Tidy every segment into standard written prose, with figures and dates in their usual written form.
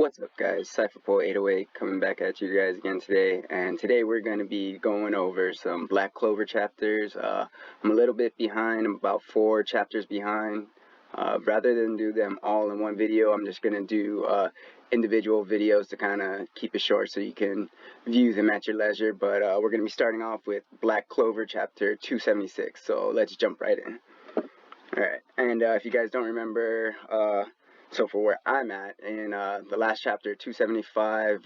What's up guys, Cipher Pol 808 coming back at you guys again today, and today we're going to be going over some Black Clover chapters. I'm a little bit behind, I'm about 4 chapters behind. Rather than do them all in one video, I'm just going to do individual videos to kind of keep it short so you can view them at your leisure, but we're going to be starting off with Black Clover Chapter 276, so let's jump right in. Alright, and if you guys don't remember, so for where I'm at, in the last chapter, 275,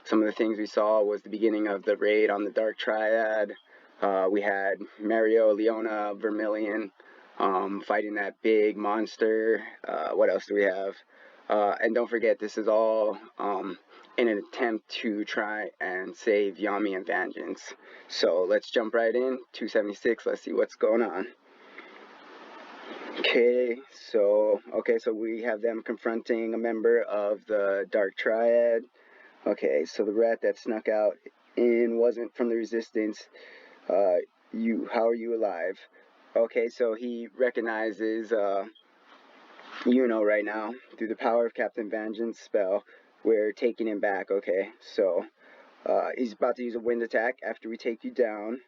some of the things we saw was the beginning of the raid on the Dark Triad. We had Mario, Leona, Vermilion, fighting that big monster. What else do we have? And don't forget, this is all in an attempt to try and save Yami and Vengeance. So let's jump right in, 276, let's see what's going on. Okay, so we have them confronting a member of the Dark Triad. Okay, so the rat that snuck out in wasn't from the Resistance. How are you alive? Okay, so he recognizes Yuno right now through the power of Captain Vengeance spell. We're taking him back. Okay, so he's about to use a wind attack after we take you down.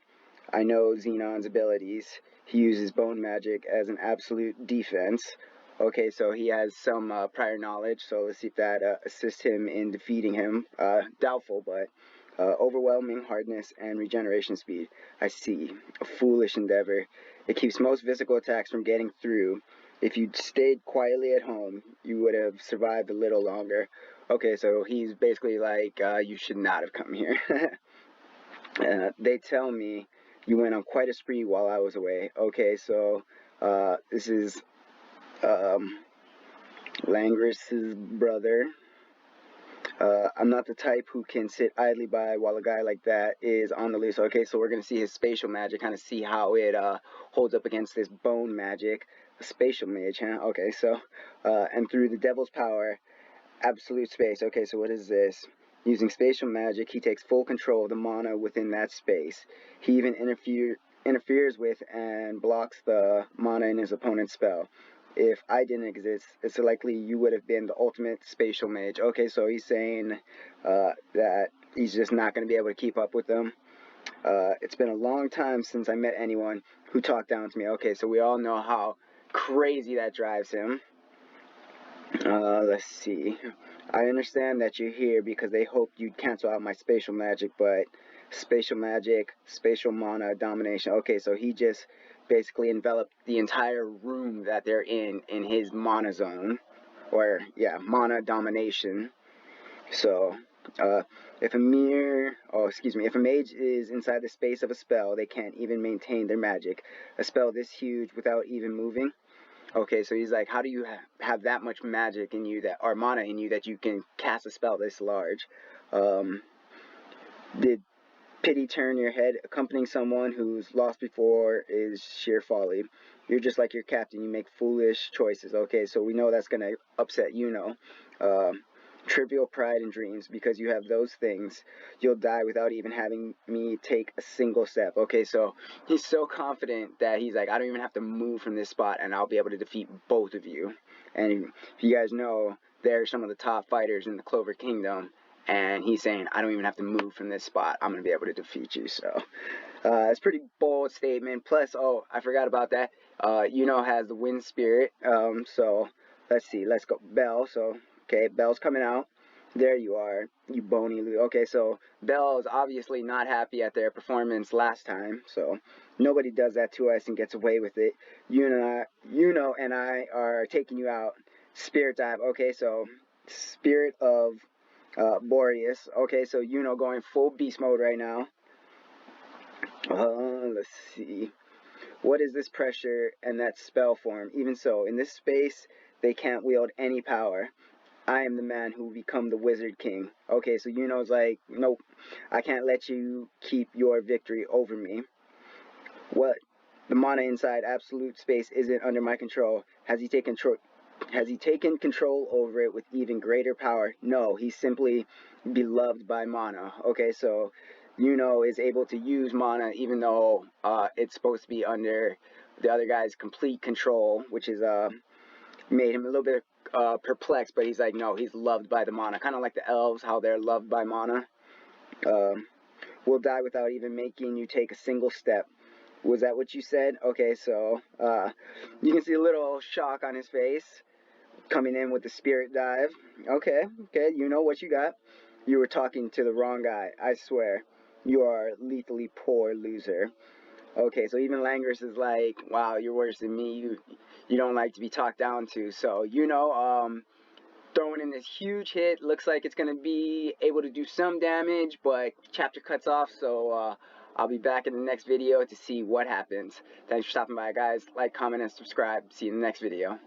I know Zenon's abilities. He uses bone magic as an absolute defense. Okay, so he has some prior knowledge, so let's see if that assists him in defeating him. Doubtful, but overwhelming hardness and regeneration speed. I see. A foolish endeavor. It keeps most physical attacks from getting through. If you'd stayed quietly at home, you would have survived a little longer. Okay, so he's basically like, you should not have come here. They tell me you went on quite a spree while I was away. Okay, so this is Langris's brother. I'm not the type who can sit idly by while a guy like that is on the loose. Okay, so we're going to see his spatial magic, kind of see how it holds up against this bone magic. A spatial mage, huh? Okay, so, and through the devil's power, absolute space. Okay, so what is this? Using spatial magic, he takes full control of the mana within that space. He even interferes with and blocks the mana in his opponent's spell. If I didn't exist, it's likely you would have been the ultimate spatial mage. Okay, so he's saying that he's just not going to be able to keep up with them. It's been a long time since I met anyone who talked down to me. Okay, so we all know how crazy that drives him. Let's see. I understand that you're here because they hoped you'd cancel out my spatial magic, but spatial magic, spatial mana, domination. Okay, so he just basically enveloped the entire room that they're in his mana zone. Or, yeah, mana domination. So, if a mage is inside the space of a spell, they can't even maintain their magic. A spell this huge without even moving. Okay, so he's like, how do you have that much magic in you, or mana in you, that you can cast a spell this large? Did pity turn your head? Accompanying someone who's lost before is sheer folly. You're just like your captain, you make foolish choices. Okay, so we know that's going to upset Yuno. Trivial pride and dreams, because you have those things, you'll die without even having me take a single step. Okay, so he's so confident that he's like, I don't even have to move from this spot and I'll be able to defeat both of you. And if you guys know, they're some of the top fighters in the Clover Kingdom, and he's saying, I don't even have to move from this spot, I'm going to be able to defeat you. So it's a pretty bold statement. Plus, oh, I forgot about that, Yuno has the wind spirit. So let's see, let's go. Bell. So okay, Bell's coming out. There you are, you bony Lou. Okay, so Bell is obviously not happy at their performance last time, so nobody does that to us and gets away with it. Yuno and I are taking you out. Spirit dive. Okay, so Spirit of Boreas. Okay, so Yuno going full beast mode right now. Let's see. What is this pressure and that spell form? Even so, in this space, they can't wield any power. I am the man who will become the Wizard King. Okay, so Yuno's like, nope, I can't let you keep your victory over me. What? The mana inside absolute space isn't under my control. Has he taken control over it with even greater power? No, he's simply beloved by mana. Okay, so Yuno is able to use mana even though it's supposed to be under the other guy's complete control, which is made him a little bit perplexed, but he's like, no, he's loved by the mana. Kind of like the elves, how they're loved by mana. Will die without even making you take a single step. Was that what you said? Okay, so you can see a little shock on his face coming in with the spirit dive. Okay, you know what you got. You were talking to the wrong guy, I swear. You are a lethally poor loser. Okay, so even Langris is like, wow, you're worse than me. You don't like to be talked down to. So, you know, throwing in this huge hit. Looks like it's going to be able to do some damage, but chapter cuts off, so I'll be back in the next video to see what happens. Thanks for stopping by, guys. Like, comment, and subscribe. See you in the next video.